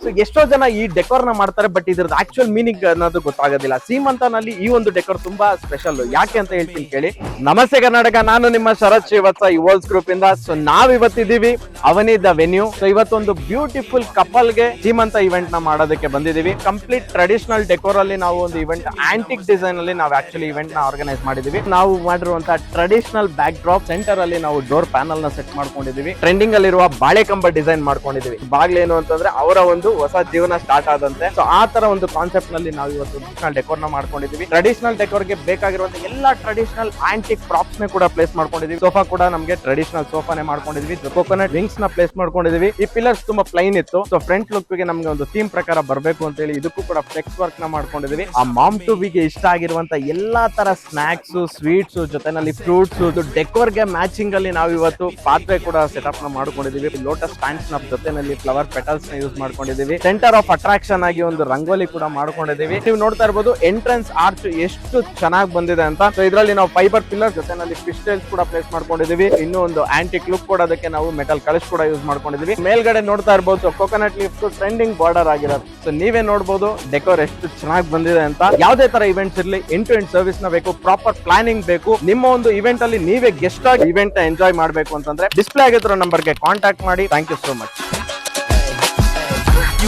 So ಎಷ್ಟೋ ಜನ ಈ ಡೆಕೋರ್ ನ ಮಾಡ್ತಾರೆ, ಬಟ್ ಇದ್ರದ್ದು ಆಕ್ಚುಯಲ್ ಮೀನಿಂಗ್ ಅನ್ನೋದು ಗೊತ್ತಾಗೋದಿಲ್ಲ. ಸೀಮಂತನಲ್ಲಿ ಈ ಒಂದು ಡೆಕೋರ್ ತುಂಬಾ ಸ್ಪೆಷಲ್. ಯಾಕೆ ಅಂತ ಹೇಳ್ತೀನಿ ಕೇಳಿ. ನಮಸ್ತೆ ಕರ್ನಾಟಕ, ನಾನು ನಿಮ್ಮ ಶರತ್ ಶ್ರೀವತ್ಸ ಯುವಲ್ಸ್ ಗ್ರೂಪ್ ಇಂದ. ಸೊ ನಾವ್ ಇವತ್ತಿದ್ದೀವಿ ಅವನಿ ದ ವೆನ್ಯೂ. ಸೊ ಇವತ್ತೊಂದು ಬ್ಯೂಟಿಫುಲ್ ಕಪಲ್ ಗೆ ಸೀಮಂತ ಇವೆಂಟ್ ನ ಮಾಡೋದಕ್ಕೆ ಬಂದಿದೀವಿ. ಕಂಪ್ಲೀಟ್ ಟ್ರೆಡಿಷನಲ್ ಡೆಕೋರ್ ಅಲ್ಲಿ ನಾವು ಒಂದು ಇವೆಂಟ್ ಆಂಟಿಕ್ ಡಿಸೈನ್ ಅಲ್ಲಿ ನಾವು ಆಕ್ಚುಲಿ ಇವೆಂಟ್ ನ ಆರ್ಗನೈಸ್ ಮಾಡಿದೀವಿ. ನಾವು ಮಾಡಿರುವಂತಹ ಟ್ರೆಡಿಷನಲ್ ಬ್ಯಾಕ್ ಡ್ರಾಪ್ ಸೆಂಟರ್ ಅಲ್ಲಿ ನಾವು ಡೋರ್ ಪ್ಯಾನಲ್ ನ ಸೆಟ್ ಮಾಡ್ಕೊಂಡಿದೀವಿ. ಟ್ರೆಂಡಿಂಗ್ ಅಲ್ಲಿರುವ ಬಾಳೆಕಂಬ ಡಿಸೈನ್ ಮಾಡ್ಕೊಂಡಿದೀವಿ. ಬಾಗ್ಲೇನು ಅಂತಂದ್ರೆ ಅವರ ಒಂದು ಹೊಸ ಜೀವನ ಸ್ಟಾರ್ಟ್ ಆದಂತೆ. ಸೊ ಆ ತರ ಒಂದು ಕಾನ್ಸೆಪ್ಟ್ ನಲ್ಲಿ ನಾವು ಇವತ್ತು ಟ್ರೆಡಿಷನಲ್ ಡೆಕೋರ್ ನ ಮಾಡ್ಕೊಂಡಿದೀವಿ. ಟ್ರೆಡಿಷನಲ್ ಡೆಕೋರ್ ಗೆ ಬೇಕಾಗಿರುವಂತಹ ಎಲ್ಲಾ ಟ್ರೆಡಿಷನಲ್ ಆಂಟಿಕ್ ಪ್ರಾಪ್ಸ್ ನ ಕೂಡ ಪ್ಲೇಸ್ ಮಾಡ್ಕೊಂಡಿದೀವಿ. ಸೋಫಾ ಕೂಡ ನಮಗೆ ಟ್ರೆಡಿಷನಲ್ ಸೋಫಾನೇ ಮಾಡ್ಕೊಂಡಿದೀವಿ. ಕೋಕೋನಟ್ ವಿಂಗ್ಸ್ ನ ಪ್ಲೇಸ್ ಮಾಡ್ಕೊಂಡಿದೀವಿ. ಈ ಪಿಲ್ಲರ್ಸ್ ತುಂಬಾ ಪ್ಲೈನ್ ಇತ್ತು. ಸೊ ಫ್ರಂಟ್ ಲುಕ್ ಗೆ ನಮ್ಗೆ ಒಂದು ಥೀಮ್ ಪ್ರಕಾರ ಬರಬೇಕು ಅಂತ ಹೇಳಿ ಇದಕ್ಕೂ ಕೂಡ ಫ್ಲೆಕ್ಸ್ ವರ್ಕ್ ನ ಮಾಡ್ಕೊಂಡಿದೀವಿ. ಆ ಮಾಮ್ ಟು ಬಿಗೆ ಇಷ್ಟ ಆಗಿರುವಂತ ಎಲ್ಲಾ ತರ ಸ್ನಾಕ್ಸ್, ಸ್ವೀಟ್ಸ್ ಜೊತೆನಲ್ಲಿ ಫ್ರೂಟ್ಸ್, ಡೆಕೋರ್ ಗೆ ಮ್ಯಾಚಿಂಗ್ ಅಲ್ಲಿ ನಾವು ಇವತ್ತು ಪಾತ್ರೆ ಕೂಡ ಸೆಟಪ್ ನ ಮಾಡ್ಕೊಂಡಿದೀವಿ. ಲೋಟಸ್ ಸ್ಟ್ಯಾಂಡ್ಸ್ ನ ಜೊತೆನಲ್ಲಿ ಫ್ಲವರ್ ಪೆಟಲ್ಸ್ ನ ಯೂಸ್ ಮಾಡ್ಕೊಂಡಿದೀವಿ. ಸೆಂಟರ್ ಆಫ್ ಅಟ್ರಾಕ್ಷನ್ ಆಗಿ ಒಂದು ರಂಗೋಲಿ ಕೂಡ ಮಾಡ್ಕೊಂಡಿದೀವಿ. ನೀವು ನೋಡ್ತಾ ಇರಬಹುದು ಎಂಟ್ರೆನ್ಸ್ ಆರ್ಚ್ ಎಷ್ಟು ಚೆನ್ನಾಗಿ ಬಂದಿದೆ ಅಂತ. ಸೊ ಇದರಲ್ಲಿ ನಾವು ಫೈಬರ್ ಪಿಲ್ಲರ್ ಜೊತೆನಲ್ಲಿ ಫಿಶ್ ಟೈಲ್ಸ್ ಕೂಡ ಪ್ಲೇಸ್ ಮಾಡ್ಕೊಂಡಿದೀವಿ. ಇನ್ನೂ ಒಂದು ಆಂಟಿಕ್ ಲುಕ್ ಕೊಡೋದಕ್ಕೆ ನಾವು ಮೆಟಲ್ ಕಲಶ್ ಕೂಡ ಯೂಸ್ ಮಾಡ್ಕೊಂಡಿದೀವಿ. ಮೇಲ್ಗಡೆ ನೋಡ್ತಾ ಇರಬಹುದು ಕೋಕೋನಟ್ ಲೀಫ್ ಟ್ರೆಂಡಿಂಗ್ ಬಾರ್ಡರ್ ಆಗಿರೋದು. ಸೊ ನೀವೇ ನೋಡಬಹುದು ಡೆಕೋರ್ ಎಷ್ಟು ಚೆನ್ನಾಗಿ ಬಂದಿದೆ ಅಂತ. ಯಾವುದೇ ತರ ಇವೆಂಟ್ಸ್ ಇರಲಿ, ಎಂಡ್ ಟು ಎಂಡ್ ಸರ್ವಿಸ್ ನ ಬೇಕು, ಪ್ರಾಪರ್ ಪ್ಲಾನಿಂಗ್ ಬೇಕು. ನಿಮ್ಮ ಒಂದು ಇವೆಂಟ್ ಅಲ್ಲಿ ನೀವೇ ಗೆಸ್ಟ್ ಆಗಿ ಇವೆಂಟ್ ಎಂಜಾಯ್ ಮಾಡಬೇಕು ಅಂತಂದ್ರೆ ಡಿಸ್ಪ್ಲೇ ಆಗಿರೋ ನಂಬರ್ಗೆ ಕಾಂಟ್ಯಾಕ್ಟ್ ಮಾಡಿ. Thank you so much.